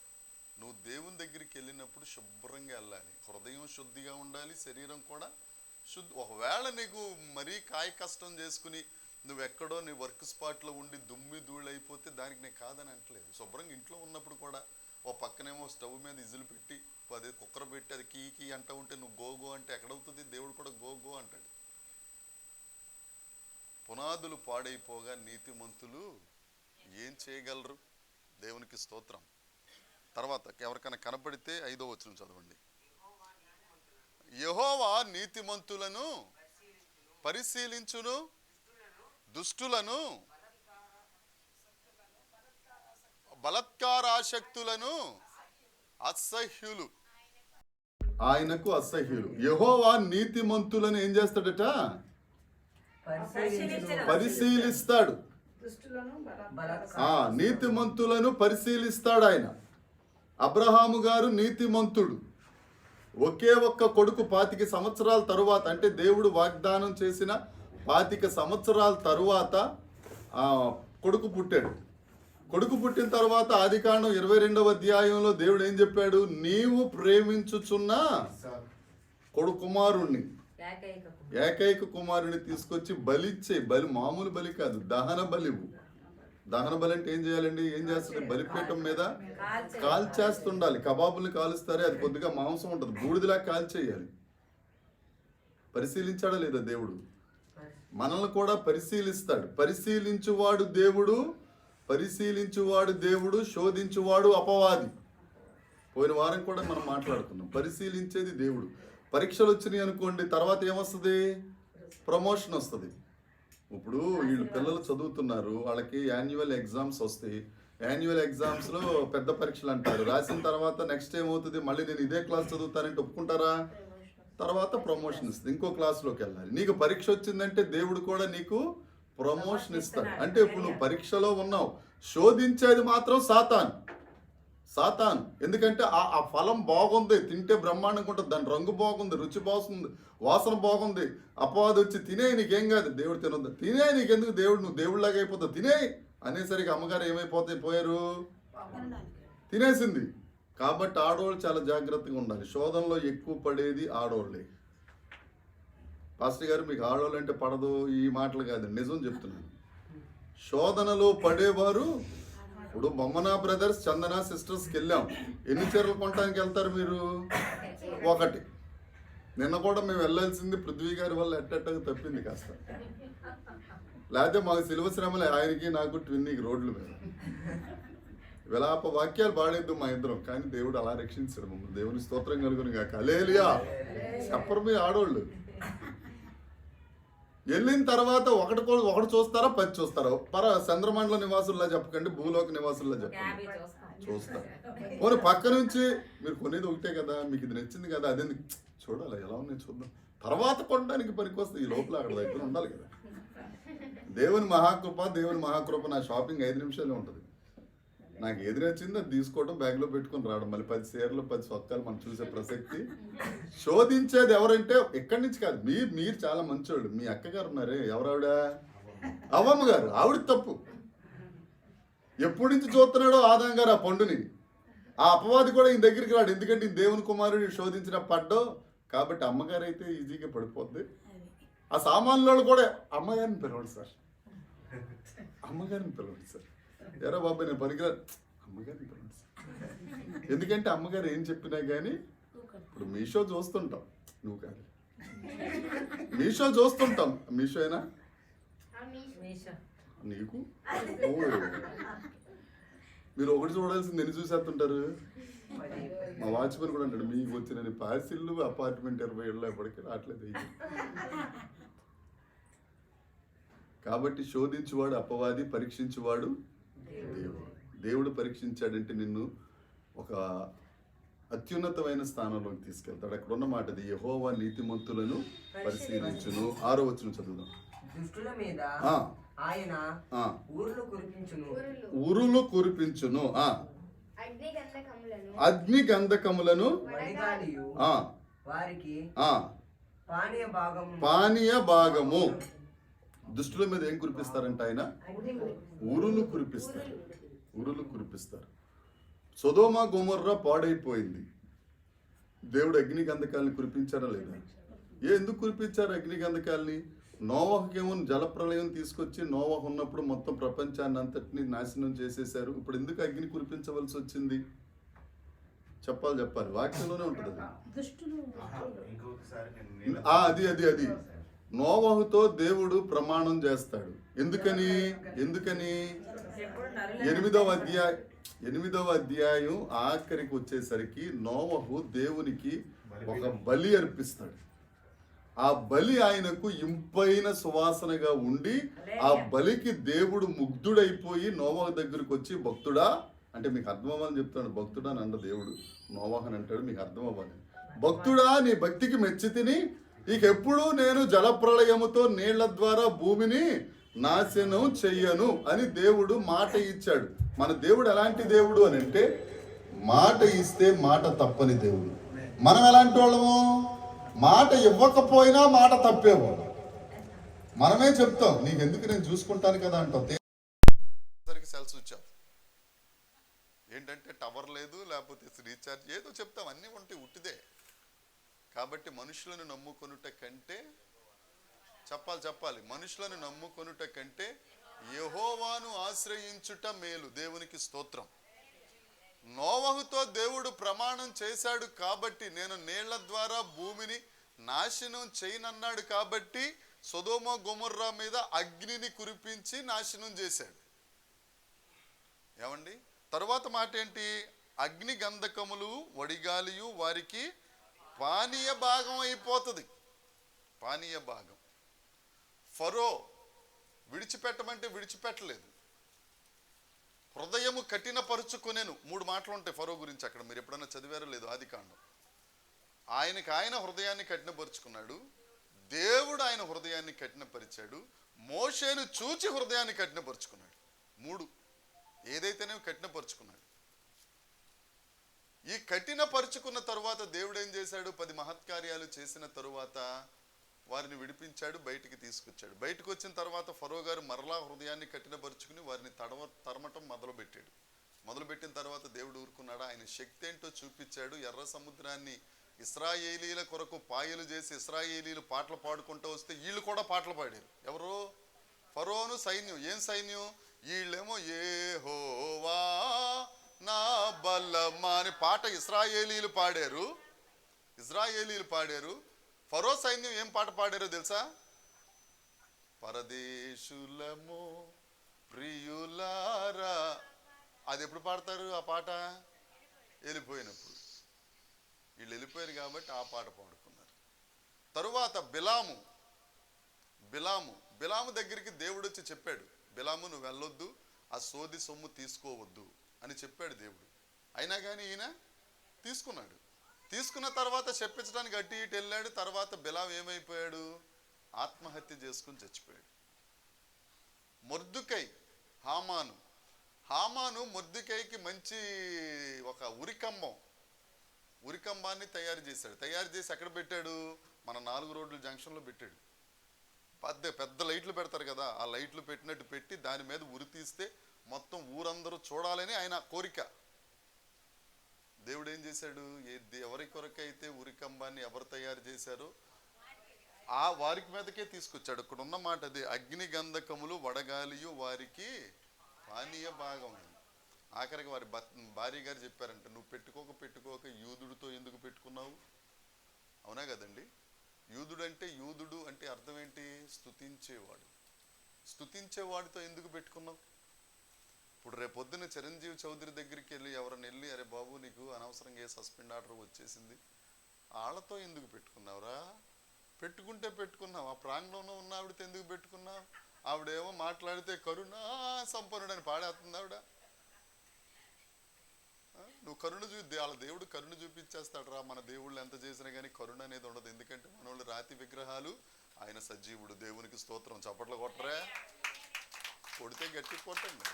నువ్వు దేవుని దగ్గరికి వెళ్ళినప్పుడు శుభ్రంగా వెళ్ళాలి. హృదయం శుద్ధిగా ఉండాలి, శరీరం కూడా శుద్ధి. ఒకవేళ నీకు మరీ కాయ కష్టం చేసుకుని నువ్వెక్కడో నీ వర్క్ స్పాట్లో ఉండి దుమ్మి ధూళి అయిపోతే దానికి నేను కాదని అంటలేదు. శుభ్రంగా ఇంట్లో ఉన్నప్పుడు కూడా ఓ పక్కనేమో స్టవ్ మీద ఇజులు పెట్టి, అదే కుక్కర్ పెట్టి అది కీ అంటూ ఉంటే నువ్వు గో అంటే ఎక్కడవుతుంది? దేవుడు కూడా గో అంటాడు. పునాదులు పాడైపోగా నీతిమంతులు ఏం చేయగలరు? దేవునికి స్తోత్రం. తర్వాత ఎవరికైనా కనపడితే 5వ వచనం చదవండి. యెహోవా నీతిమంతులను పరిశీలించును, దుష్టులను, బలత్కారాసక్తులను అసహ్యులు, ఆయనకు అసహ్యులు. యెహోవా నీతిమంతులను ఏం చేస్తాడట? పరిశీలిస్తాడు. నీతిమంతులను పరిశీలిస్తాడు ఆయన. అబ్రహాము గారు నీతిమంతుడు. ఒకే ఒక్క కొడుకు 25 సంవత్సరాల తరువాత, అంటే దేవుడు వాగ్దానం చేసిన 25 సంవత్సరాల తరువాత కొడుకు పుట్టాడు. కొడుకు పుట్టిన తర్వాత ఆదికాండం 22వ అధ్యాయంలో దేవుడు ఏం చెప్పాడు? నీవు ప్రేమించుచున్న కుమారుణ్ణి, ఏకైక కుమారుని తీసుకొచ్చి బలి, మామూలు బలి కాదు, దహన బలివు. దహన బలి అంటే ఏం చేయాలండి? ఏం చేస్తుంది? బలిపీఠం మీద కాల్చేస్తుండాలి. కబాబుల్ని కాలుస్తారే, అది కొద్దిగా మాంసం ఉంటుంది, బూడిదిలా కాల్చేయాలి. పరిశీలించాడా లేదా దేవుడు? మనల్ని కూడా పరిశీలిస్తాడు. పరిశీలించువాడు దేవుడు, శోధించువాడు అపవాది. పోయిన వారం కూడా మనం మాట్లాడుకున్నాం. పరిశీలించేది దేవుడు. పరీక్షలు వచ్చినాయి అనుకోండి, తర్వాత ఏమొస్తుంది? ప్రమోషన్ వస్తుంది. ఇప్పుడు వీళ్ళు పిల్లలు చదువుతున్నారు, వాళ్ళకి యాన్యువల్ ఎగ్జామ్స్ వస్తాయి. యాన్యువల్ ఎగ్జామ్స్లో పెద్ద పరీక్షలు అంటారు. రాసిన తర్వాత నెక్స్ట్ ఏమవుతుంది? మళ్ళీ నేను ఇదే క్లాస్ చదువుతానంటే ఒప్పుకుంటారా? తర్వాత ప్రమోషన్ ఇస్తుంది, ఇంకో క్లాస్లోకి వెళ్ళాలి. నీకు పరీక్ష వచ్చిందంటే దేవుడు కూడా నీకు ప్రమోషన్ ఇస్తాడు. అంటే ఇప్పుడు నువ్వు పరీక్షలో ఉన్నావు, శోధించేది మాత్రం సాతాన్. ఎందుకంటే ఆ ఫలం బాగుంది, తింటే బ్రహ్మాండంగా ఉంటుంది, దాని రంగు బాగుంది, రుచి బాగుంది, వాసన బాగుంది. అపవాది వచ్చి తినే, నీకేం కాదు, దేవుడు తినొద్దు, తినే, నీకెందుకు దేవుడు, నువ్వు దేవుడిలాగా అయిపోతావు, తినే అనేసరికి అమ్మగారు పోయారు, తినేసింది. కాబట్టి ఆడవాళ్ళు చాలా జాగ్రత్తగా ఉండాలి. శోధనలో ఎక్కువ పడేది ఆడవాళ్ళే. పాస్టర్ గారు మీకు ఆడవాళ్ళు అంటే పడదు, ఈ మాటలు కాదు, నిజం చెప్తున్నాను. శోధనలో పడేవారు. ఇప్పుడు బొమ్మనా బ్రదర్స్, చందన సిస్టర్స్కి వెళ్ళాం. ఎన్ని చీరలు కొనడానికి వెళ్తారు మీరు? ఒకటి. నిన్న కూడా మేము వెళ్ళాల్సింది పృథ్వీ గారి వల్ల ఎట్టగా తప్పింది కాస్త. లేకపోతే మాకు సిలువ శ్రమలే, ఆయనకి నాకు ట్విన్నికి రోడ్లు మీద విలాప వాక్యాలు పాడేద్దు మా ఇద్దరం. కానీ దేవుడు అలా రక్షించాడు మమ్మల్ని. దేవుని స్తోత్రం కలుగును గాక. హల్లెలూయా. చెప్పరు మీ ఆడోళ్ళు. వెళ్ళిన తర్వాత ఒకటి చూస్తారా, 10 చూస్తారా? చంద్రమండల నివాసుల్లా చెప్పకండి, భూలోక నివాసుల్లా చెప్పండి. చూస్తారు. పోనీ పక్క నుంచి మీరు కొనేది ఒకటే కదా, మీకు ఇది నచ్చింది కదా, అదే చూడాలి, ఎలా ఉన్నాయి చూద్దాం, తర్వాత కొనడానికి పనికొస్తుంది. ఈ లోపల అక్కడ దగ్గర ఉండాలి కదా. దేవుని మహాకృప. నా షాపింగ్ 5 నిమిషాలే ఉంటుంది. నాకు ఏది నచ్చిందో అది తీసుకోవడం, బ్యాగ్లో పెట్టుకొని రావడం. మళ్ళీ 10 చీరలు 10 సొక్కాలు మనం చూసే ప్రసక్తి. శోధించేది ఎవరంటే ఎక్కడి నుంచి కాదు, మీరు చాలా మంచోళ్ళు. మీ అక్కగారు ఉన్నారే, ఎవరావిడ? అవ్వమ్మ గారు. ఆవిడ తప్పు. ఎప్పటి నుంచి చూస్తున్నాడో ఆదాం గారు ఆ పండుని. ఆ అపవాది కూడా ఈయన దగ్గరికి రాడు, ఎందుకంటే ఈ దేవుని కుమారుడు శోధించిన పడ్డో. కాబట్టి అమ్మగారు అయితే ఈజీగా పడిపోద్ది. ఆ సామాన్లు కూడా అమ్మగారిని పిలవండి సార్, ఎరా బాబాయ్ నేను పనికిరా, అమ్మగారిని పిలవండి సార్. ఎందుకంటే అమ్మగారు ఏం చెప్పినా కానీ, ఇప్పుడు మీషో చూస్తుంటాం, నువ్వు కాదు, మీషో చూస్తుంటాం. మీషోనా నీకు? మీరు ఒకటి చూడాల్సింది ఎన్ని చూసేస్తుంటారు. మా వాచ్మెన్ కూడా అంటాడు, మీకు వచ్చిన పార్సిల్లు అపార్ట్మెంట్ 20 ఏళ్ళు ఎప్పటికీ రావట్లేదు. కాబట్టి శోధించువాడు అపవాది, పరీక్షించువాడు దేవుడు పరీక్షించాడంటే నిన్ను ఒక అత్యున్నతమైన స్థానంలోకి తీసుకెళ్తాడు. అక్కడ ఉన్న మాట అది, యెహోవా నీతిమంతులను పరిశీలించును. 6వ వచనం చదువుదాం. దుష్టుల మీద ఆయన ఉరులు కురిపించును, అగ్ని గంధకములను వారికి పానీయ భాగము. దుష్టుల మీద ఏం కురిపిస్తారంట ఆయన? ఉరులు కురిపిస్తారు. సొదొమ గొమొర్రా పాడైపోయింది. దేవుడు అగ్ని గంధకాలని కురిపించారా లేదా? ఎందుకు కురిపించారు అగ్ని గంధకాలని? నోవహుకేమో జలప్రలయం తీసుకొచ్చి నోవహు ఉన్నప్పుడు మొత్తం ప్రపంచాన్ని అంతటిని నాశనం చేసేశారు. ఇప్పుడు ఎందుకు అగ్ని కురిపించవలసి వచ్చింది? చెప్పాలి, వాక్యంలోనే ఉంటుంది అది. అది నోవహుతో దేవుడు ప్రమాణం చేస్తాడు. ఎందుకని 8వ అధ్యాయం ఆఖరికి వచ్చేసరికి నోవహు దేవునికి ఒక బలి అర్పిస్తాడు. ఆ బలి ఆయనకు ఇంపైన సువాసనగా ఉండి, ఆ బలికి దేవుడు ముగ్ధుడైపోయి నోవహు దగ్గరకు వచ్చి, భక్తుడా అంటే మీకు అర్థం అవ్వాలని చెప్తాడు. భక్తుడా అని అంట దేవుడు, నోవహు అని అంటాడు, మీకు అర్థం అవ్వాలి. భక్తుడా నీ భక్తికి మెచ్చి తిని ఇకెప్పుడు నేను జలప్రళయముతో నీళ్ల ద్వారా భూమిని నాశనం చెయ్యను అని దేవుడు మాట ఇచ్చాడు. మన దేవుడు ఎలాంటి దేవుడు అని అంటే, మాట ఇస్తే మాట తప్పని దేవుడు. మనం ఎలాంటి వాళ్ళము? మాట ఇవ్వకపోయినా మాట తప్పేవాడు. మనమే చెప్తాం, నీకెందుకు, నేను చూసుకుంటాను కదా అంటాం. సెల్ స్విచ్ ఆఫ్, ఏంటంటే టవర్ లేదు, లేకపోతే రీఛార్జ్ ఏదో చెప్తాం, అన్నీ ఉంటాయి, ఉట్టిదే. కాబట్టి మనుషులను నమ్ముకొనుట కంటే, చెప్పాలి, మనుషులను నమ్ముకొనుట కంటే యెహోవాను ఆశ్రయించుట మేలు. దేవునికి స్తోత్రం. నోవహుతో దేవుడు ప్రమాణం చేశాడు కాబట్టి, నేను నీళ్ల ద్వారా భూమిని నాశనం చేయనన్నాడు కాబట్టి సొదొమ గొమొర్రా మీద అగ్నిని కురిపించి నాశనం చేశాడు. ఏమండి? తరువాత మాట ఏంటి? అగ్ని గంధకములు వడిగాలియు వారికి పానీయ భాగం అయిపోతుంది. పానీయ భాగం. ఫరో విడిచిపెట్టమంటే విడిచిపెట్టలేదు. హృదయము కఠినపరుచుకునేను. 3 మాటలు ఉంటాయి ఫరో గురించి అక్కడ. మీరు ఎప్పుడన్నా చదివారో లేదు ఆదికాండం. ఆయన హృదయాన్ని కఠినపరుచుకున్నాడు. దేవుడు ఆయన హృదయాన్ని కఠినపరిచాడు. మోషేను చూచి హృదయాన్ని కఠినపరుచుకున్నాడు. 3 ఏదైతేనే కఠినపరుచుకున్నాడు. ఈ కఠినపరుచుకున్న తరువాత దేవుడు ఏం చేశాడు? 10 మహత్కార్యాలు చేసిన తరువాత వారిని విడిపించాడు, బయటికి తీసుకొచ్చాడు. బయటకు వచ్చిన తర్వాత ఫరో గారు మరలా హృదయాన్ని కఠినపరుచుకుని వారిని తరమటం మొదలుపెట్టిన తర్వాత దేవుడు ఊరుకున్నాడా? ఆయన శక్తి ఏంటో చూపించాడు. ఎర్ర సముద్రాన్ని ఇశ్రాయేలీల కొరకు పాయలు చేసి ఇశ్రాయేలీలు పాటలు పాడుకుంటూ వస్తే వీళ్ళు కూడా పాటలు పాడారు. ఎవరు? ఫరోను సైన్యం. ఏం సైన్యం? వీళ్ళేమో యెహోవా నా బలమా అని పాట ఇశ్రాయేలీలు పాడారు. ఫరో సైన్యం ఏం పాట పాడారో తెలుసా? పరదేశులము ప్రియులారా. అది ఎప్పుడు పాడతారు ఆ పాట? వెళ్ళిపోయినప్పుడు. వీళ్ళు వెళ్ళిపోయారు కాబట్టి ఆ పాట పాడుకున్నారు. తరువాత బిలాము దగ్గరికి దేవుడు వచ్చి చెప్పాడు, బిలాము నువ్వు వెళ్ళొద్దు, ఆ సోది సొమ్ము తీసుకోవద్దు అని చెప్పాడు దేవుడు. అయినా కానీ ఈయన తీసుకున్న తర్వాత చెప్పించడానికి అటు ఇటు వెళ్ళాడు. తర్వాత బిలాము ఏమైపోయాడు? ఆత్మహత్య చేసుకుని చచ్చిపోయాడు. మొర్దుకై, హామాను మొర్దుకైకి మంచి ఒక ఉరికంబాన్ని తయారు చేసి ఎక్కడ పెట్టాడు? మన 4 రోడ్ల జంక్షన్లో పెట్టాడు. పెద్ద లైట్లు పెడతారు కదా, ఆ లైట్లు పెట్టినట్టు పెట్టి దాని మీద ఉరి తీస్తే మొత్తం ఊరందరూ చూడాలని ఆయన కోరిక. దేవుడు ఏం చేశాడు? ఎవరి కొరకైతే ఉరికంబాన్ని ఎవరు తయారు చేశారో ఆ వారికి మీదకే తీసుకొచ్చాడు. ఇక్కడ ఉన్న మాట అదే, అగ్ని గంధకములు వడగాలియు వారికి పానీయ భాగం. ఆఖరికి వారి భార్య గారు చెప్పారంట, నువ్వు పెట్టుకోక యూదుడితో ఎందుకు పెట్టుకున్నావు? అవునా కదండి? యూదుడు అంటే అర్థం ఏంటి? స్తుతించేవాడితో ఎందుకు పెట్టుకున్నావు? ఇప్పుడు రేపొద్దున చిరంజీవి చౌదరి దగ్గరికి వెళ్ళి అరే బాబు నీకు అనవసరంగా సస్పెండ్ ఆర్డర్ వచ్చేసింది, వాళ్ళతో ఎందుకు పెట్టుకున్నావురా? పెట్టుకున్నావు. ఆ ప్రాంగణంలో ఉన్న ఆవిడతో ఎందుకు పెట్టుకున్నావు? ఆవిడేమో మాట్లాడితే కరుణా సంపన్నుడని పాడేస్తుంది ఆవిడ. నువ్వు కరుణ వాళ్ళ దేవుడు కరుణ చూపించేస్తాడు రా. మన దేవుళ్ళు ఎంత చేసినా కానీ కరుణ అనేది ఉండదు. ఎందుకంటే మనోళ్ళు రాతి విగ్రహాలు, ఆయన సజీవుడు. దేవునికి స్తోత్రం. చప్పట్లు కొట్టరా? కొడితే గట్టి కొట్టండి.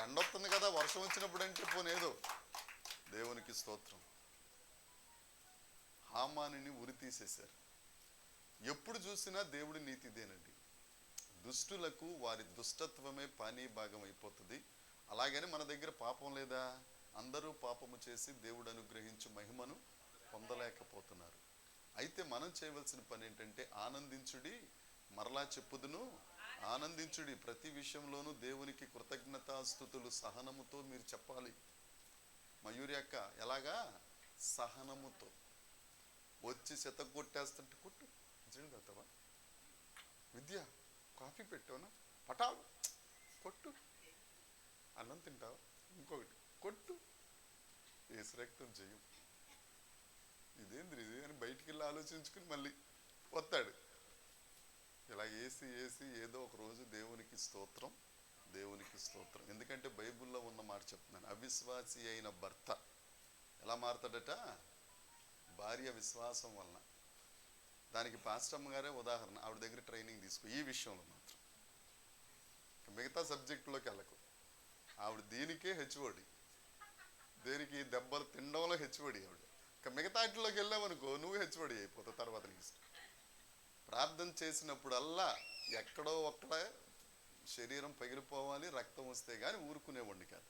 ఎండ వస్తుంది కదా, వర్షం వచ్చినప్పుడు అంటే పోనేదో. దేవునికి స్తోత్రం. హామానుని ఉరి తీసేశారు. ఎప్పుడు చూసినా దేవుడి నీతి ఇదేనండి. దుష్టులకు వారి దుష్టత్వమే పానీ భాగం అయిపోతుంది. అలాగని మన దగ్గర పాపం లేదా? అందరూ పాపము చేసి దేవుడు అనుగ్రహించు మహిమను పొందలేకపోతున్నారు. అయితే మనం చేయవలసిన పని ఏంటంటే ఆనందించుడి, మరలా చెప్పుదును ఆనందించుడి. ప్రతి విషయంలోనూ దేవునికి కృతజ్ఞతాస్తుతులు సహనముతో మీరు చెప్పాలి. మయూరి అక్క ఎలాగా? సహనముతో. వచ్చి కొట్టేస్తుంటే కొట్టు, తావా విద్య కాఫీ పెట్టావునా, పటాలు కొట్టు, అన్నం తింటావా, ఇంకొకటి కొట్టు, ఏసు రక్తం చెయ్యం. ఇదేంద్రి ఇది అని బయటికి వెళ్ళి ఆలోచించుకుని మళ్ళీ వస్తాడు. ఇలా వేసి ఏదో ఒక రోజు దేవునికి స్తోత్రం. ఎందుకంటే బైబిల్లో ఉన్న మాట చెప్తున్నాను. అవిశ్వాసి అయిన భర్త ఎలా మారతాడట? భార్య విశ్వాసం వలన. దానికి పాస్టమ్మ గారే ఉదాహరణ. ఆవిడ దగ్గర ట్రైనింగ్ తీసుకో ఈ విషయంలో మాత్రం. మిగతా సబ్జెక్టులోకి వెళ్ళకు. ఆవిడ దీనికే హెచ్ఓడి, దేనికి దెబ్బలు తినడంలో హెచ్ఓడి ఆవిడ. మిగతా వాటిలోకి వెళ్ళామనుకో నువ్వు హెచ్ఓడి అయిపోతావు తర్వాత. నీకు ప్రార్థన చేసినప్పుడల్లా ఎక్కడో ఒక్కడ శరీరం పగిలిపోవాలి, రక్తం వస్తే కానీ ఊరుకునేవాడిని కాదు.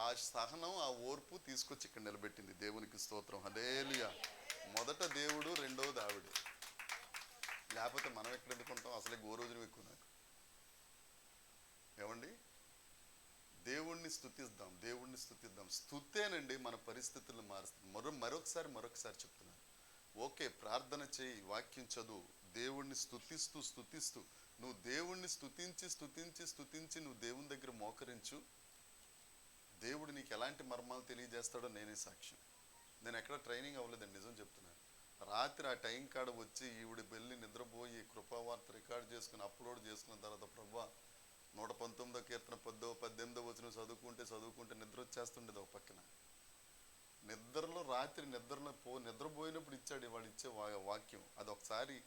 ఆ సహనం, ఆ ఓర్పు తీసుకొచ్చి ఇక్కడ నిలబెట్టింది. దేవునికి స్తోత్రం. హల్లెలూయా. మొదట దేవుడు, రెండవది ఆవిడే. లేకపోతే మనం ఎక్కడ ఎందుకుంటాం? అసలే గోరోజును ఎక్కువ నాకు. ఏమండి, దేవుణ్ణి స్తుతిద్దాం, దేవుణ్ణి స్తుతిద్దాం. స్తుతేనండి మన పరిస్థితులను మారుస్తుంది. మరొకసారి చెప్తున్నాను. ఓకే, ప్రార్థన చేయి, వాక్యం చదువు, దేవుణ్ణి స్తుతిస్తూ నువ్వు దేవుణ్ణి స్తుతించి నువ్వు దేవుని దగ్గర మోకరించు. దేవుడు నీకు ఎలాంటి మర్మాలు తెలియజేస్తాడో నేనే సాక్ష్యం. నేను ఎక్కడ ట్రైనింగ్ అవ్వలేదండి, నిజం చెప్తున్నాను. రాత్రి ఆ టైం కాడ వచ్చి ఈవిడ వెళ్ళి నిద్రపోయి కృపావార్త రికార్డ్ చేసుకుని అప్లోడ్ చేసుకున్న తర్వాత ప్రభా 119వ కీర్తన 10వ 18వ వచనం చదువుకుంటే నిద్ర వచ్చేస్తుండేది ఒక పక్కన. నిద్రలో రాత్రి నిద్రపోయినప్పుడు ఇచ్చాడు వాడు ఇచ్చే వాక్యం. అది ఒకసారి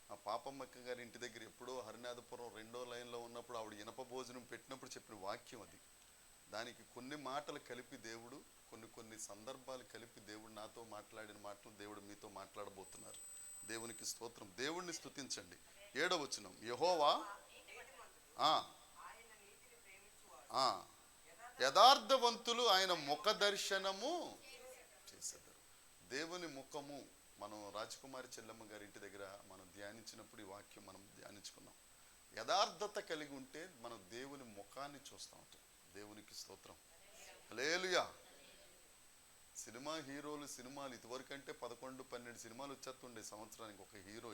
ఆ పాపమ్మక్క గారి ఇంటి దగ్గర ఎప్పుడో హరినాథపురం 2వ లైన్లో ఉన్నప్పుడు ఆవిడ ఇనప భోజనం పెట్టినప్పుడు చెప్పిన వాక్యం అది. దానికి కొన్ని మాటలు కలిపి దేవుడు, కొన్ని సందర్భాలు కలిపి దేవుడు నాతో మాట్లాడిన మాటలు దేవుడు మీతో మాట్లాడబోతున్నారు. దేవునికి స్తోత్రం. దేవుణ్ణి స్తుతించండి. 7వ వచనం, యెహోవా యథార్థవంతులు ఆయన ముఖ దర్శనము చేసేదారు. దేవుని ముఖము మనం రాజకుమారి చెల్లమ్మ గారి ఇంటి దగ్గర మనం ధ్యానించినప్పుడు ఈ వాక్యం మనం ధ్యానించుకున్నాం. యథార్థత కలిగి ఉంటే మనం దేవుని ముఖాన్ని చూస్తూ ఉంటాం. దేవునికి స్తోత్రం. హల్లెలూయా. సినిమాలు ఇదివరకంటే 11-12 సినిమాలు వచ్చేస్తుండే సంవత్సరానికి ఒక హీరో.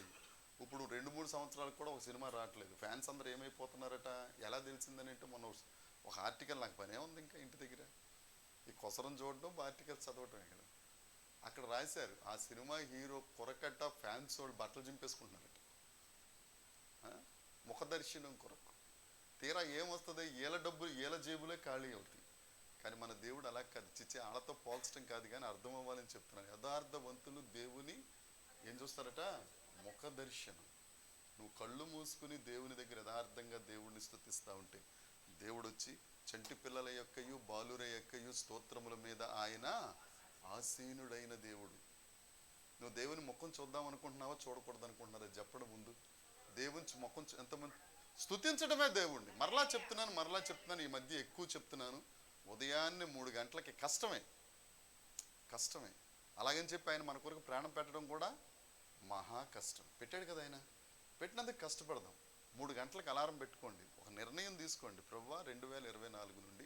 ఇప్పుడు 2-3 సంవత్సరాలకు కూడా ఒక సినిమా రావట్లేదు. ఫ్యాన్స్ అందరూ ఏమైపోతున్నారట, ఎలా తెలిసిందని అంటే మొన్న ఒక ఆర్టికల్, నాకు పనే ఉంది ఇంకా ఇంటి దగ్గర, ఈ కొసరం చూడడం ఆర్టికల్స్ చదవటం. అక్కడ రాశారు ఆ సినిమా హీరో కొరకట్ట ఫ్యాన్స్ వాళ్ళు బట్టలు చింపేసుకుంటున్నారట ముఖదర్శనం కొరకు. తీరా ఏమొస్తుంది, ఏళ్ళ జేబులే ఖాళీ అవుతాయి. కానీ మన దేవుడు అలా కాదు. ఆళ్ళతో పోల్చడం కాదు కానీ అర్థం అవ్వాలని చెప్తున్నాను. యథార్థవంతులు దేవుని ఏం చూస్తారట, ముఖ దర్శనం. నువ్వు కళ్ళు మూసుకుని దేవుని దగ్గర యథార్థంగా దేవుడిని స్తుతిస్తూ ఉంటే దేవుడు వచ్చి చంటి పిల్లల యొక్కయు బాలుర యొక్కయు స్తోత్రముల మీద ఆయన ఆసీనుడైన దేవుడు. నువ్వు దేవుని ముఖం చూద్దాం అనుకుంటున్నావా, చూడకూడదు అనుకుంటున్నారా చెప్పడం ముందు. దేవుని ముఖం ఎంతమంది స్తుతించడమే దేవుణ్ణి. మరలా చెప్తున్నాను, ఈ మధ్య ఎక్కువ చెప్తున్నాను. ఉదయాన్నే 3 గంటలకి కష్టమే. అలాగని చెప్పి ఆయన మన కొరకు ప్రాణం పెట్టడం కూడా మహా కష్టం. పెట్టాడు కదా ఆయన, పెట్టినందుకు కష్టపడదాం. 3 గంటలకు అలారం పెట్టుకోండి. ఒక నిర్ణయం తీసుకోండి, ప్రభువా 2024 నుండి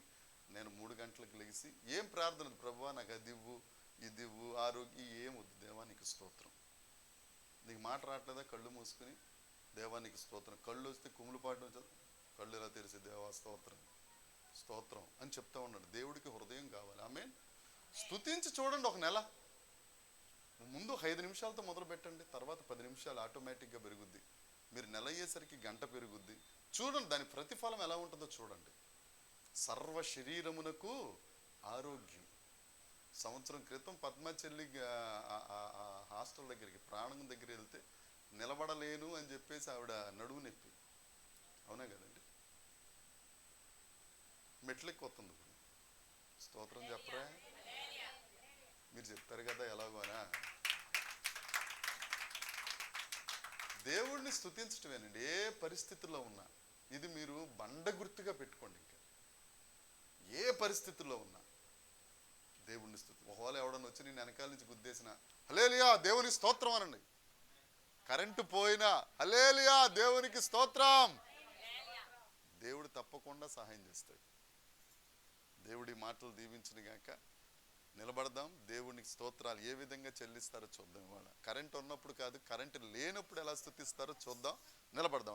నేను 3 గంటలకు లెగిసి ఏం ప్రార్థన, ప్రభువా నాకు అది ఇవ్వు, ఇది ఇవ్వు, ఆరోగ్యం ఏం వద్దు, దేవా నీకు స్తోత్రం. నీకు మాట రావట్లేదా, కళ్ళు మూసుకుని దేవా నీకు స్తోత్రం. కళ్ళు వస్తే కుమ్ములు పాడడం చదువు, కళ్ళు ఎలా తెరిసి దేవా స్తోత్రం అని చెప్తా ఉన్నాడు. దేవుడికి హృదయం కావాలి. ఆమేన్. స్తుతించి చూడండి. ఒక నెల ముందు ఒక 5 నిమిషాలతో మొదలు పెట్టండి, తర్వాత 10 నిమిషాలు ఆటోమేటిక్గా పెరుగుద్ది. మీరు నెల అయ్యేసరికి గంట పెరుగుద్ది. చూడండి దాని ప్రతిఫలం ఎలా ఉంటుందో చూడండి. సర్వ శరీరమునకు ఆరోగ్యం. సంవత్సరం క్రితం పద్మ చెల్లి హాస్టల్ దగ్గరికి ప్రాణం దగ్గర వెళ్తే నిలబడలేను అని చెప్పేసి ఆవిడ నడువు నొప్పి. అవునా కదండి, మెట్లెక్కి వస్తుంది. ఇప్పుడు స్తోత్రం చెప్పరా, మీరు చెప్తారు కదా ఎలాగోనా. దేవుణ్ణి స్తుతించటమేనండి ఏ పరిస్థితుల్లో ఉన్నా. ఇది మీరు బండ గుర్తుగా పెట్టుకోండి. ఇంకా ఏ పరిస్థితుల్లో ఉన్నా దేవుణ్ణి స్తుతి. ఒకవేళ ఎవడన్నా వచ్చి నేను వెనకాల నుంచి గుద్దేసిన హల్లెలూయా దేవుని స్తోత్రం అనండి. కరెంటు పోయినా హల్లెలూయా దేవునికి స్తోత్రం. దేవుడు తప్పకుండా సహాయం చేస్తాడు. దేవుడి మాటలు దీవించిన గాక. నిలబడదాం. దేవునికి స్తోత్రాలు ఏ విధంగా చెల్లిస్తారో చూద్దాం. ఇవాళ కరెంట్ ఉన్నప్పుడు కాదు, కరెంట్ లేనప్పుడు ఎలా స్తుతిస్తారో చూద్దాం. నిలబడదాం.